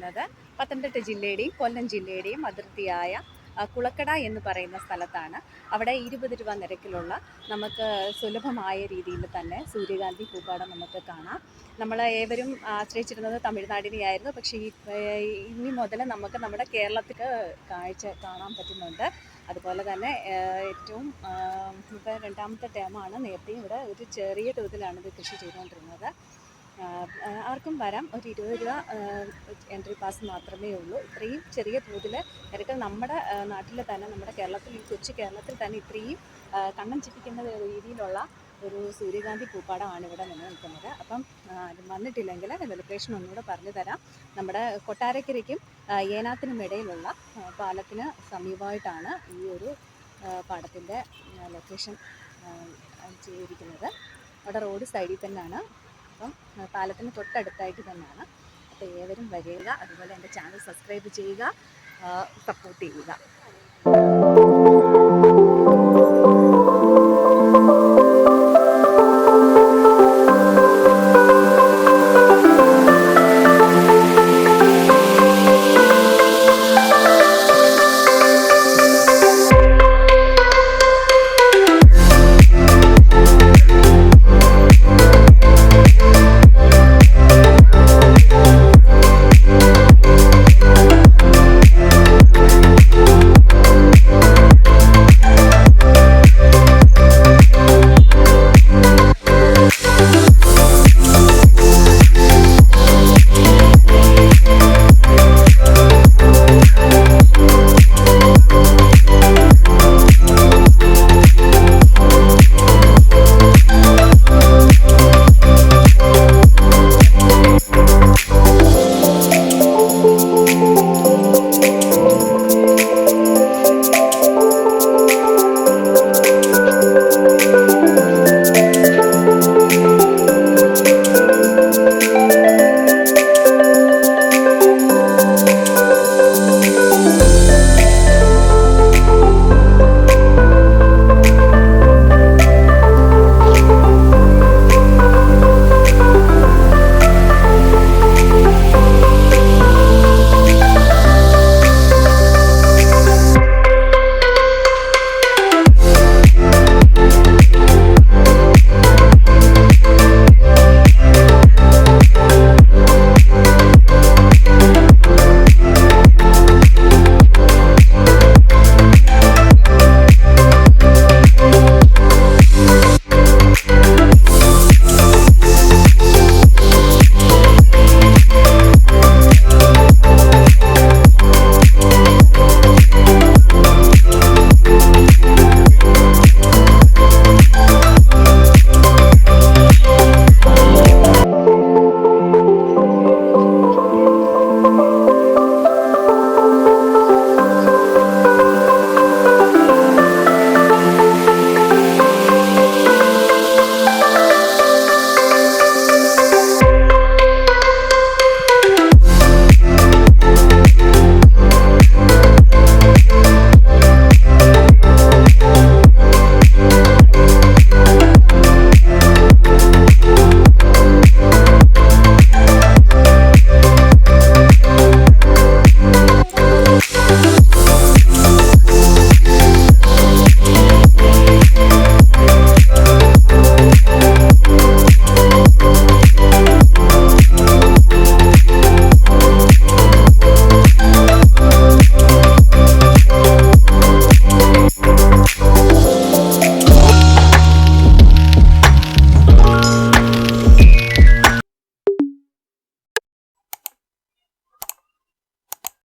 ചെയ്തിരിക്കുന്നത് പത്തനംതിട്ട ജില്ലയുടെയും കൊല്ലം ജില്ലയുടെയും അതിർത്തിയായ കുളക്കട എന്ന് പറയുന്ന സ്ഥലത്താണ്. അവിടെ 20 രൂപ നിരക്കിലുള്ള നമുക്ക് സുലഭമായ രീതിയിൽ തന്നെ സൂര്യകാന്തി പൂപ്പാടം നമുക്ക് കാണാം. നമ്മൾ ഏവരും ആശ്രയിച്ചിരുന്നത് തമിഴ്നാടിനെയായിരുന്നു. പക്ഷേ ഇനി മുതൽ നമുക്ക് നമ്മുടെ കേരളത്തിൽ കാഴ്ച കാണാൻ പറ്റുന്നുണ്ട്. അതുപോലെ തന്നെ ഏറ്റവും ഇപ്പോൾ രണ്ടാമത്തെ ടേമാണ്. നേരത്തെ ഇവിടെ ഒരു ചെറിയ തോതിലാണ് ഇത് കൃഷി ചെയ്തുകൊണ്ടിരുന്നത്. ആർക്കും വരാം. ഒരു 20 രൂപ എൻട്രി പാസ് മാത്രമേ ഉള്ളൂ. ഇത്രയും ചെറിയ തോതിൽ നിരക്ക് നമ്മുടെ നാട്ടിൽ തന്നെ, നമ്മുടെ കേരളത്തിൽ, ഈ കൊച്ചു കേരളത്തിൽ തന്നെ ഇത്രയും കണ്ണം ചിപ്പിക്കുന്ന രീതിയിലുള്ള ഒരു സൂര്യകാന്തി പൂപ്പാടമാണ് ഇവിടെ നിലനിൽക്കുന്നത്. അപ്പം വന്നിട്ടില്ലെങ്കിൽ ലൊക്കേഷൻ ഒന്നുകൂടെ പറഞ്ഞു തരാം. നമ്മുടെ കൊട്ടാരക്കരയ്ക്കും ഏനാത്തിനും ഇടയിലുള്ള പാലത്തിന് സമീപമായിട്ടാണ് ഈ ഒരു പാടത്തിൻ്റെ ലൊക്കേഷൻ ചെയ്തിരിക്കുന്നത്. അവിടെ റോഡ് സൈഡിൽ തന്നെയാണ്. അപ്പം പാലത്തിന് തൊട്ടടുത്തായിട്ട് തന്നെയാണ്. അപ്പോൾ ഏവരും വരിക. അതുപോലെ എൻ്റെ ചാനൽ സബ്സ്ക്രൈബ് ചെയ്യുക, സപ്പോർട്ട് ചെയ്യുക.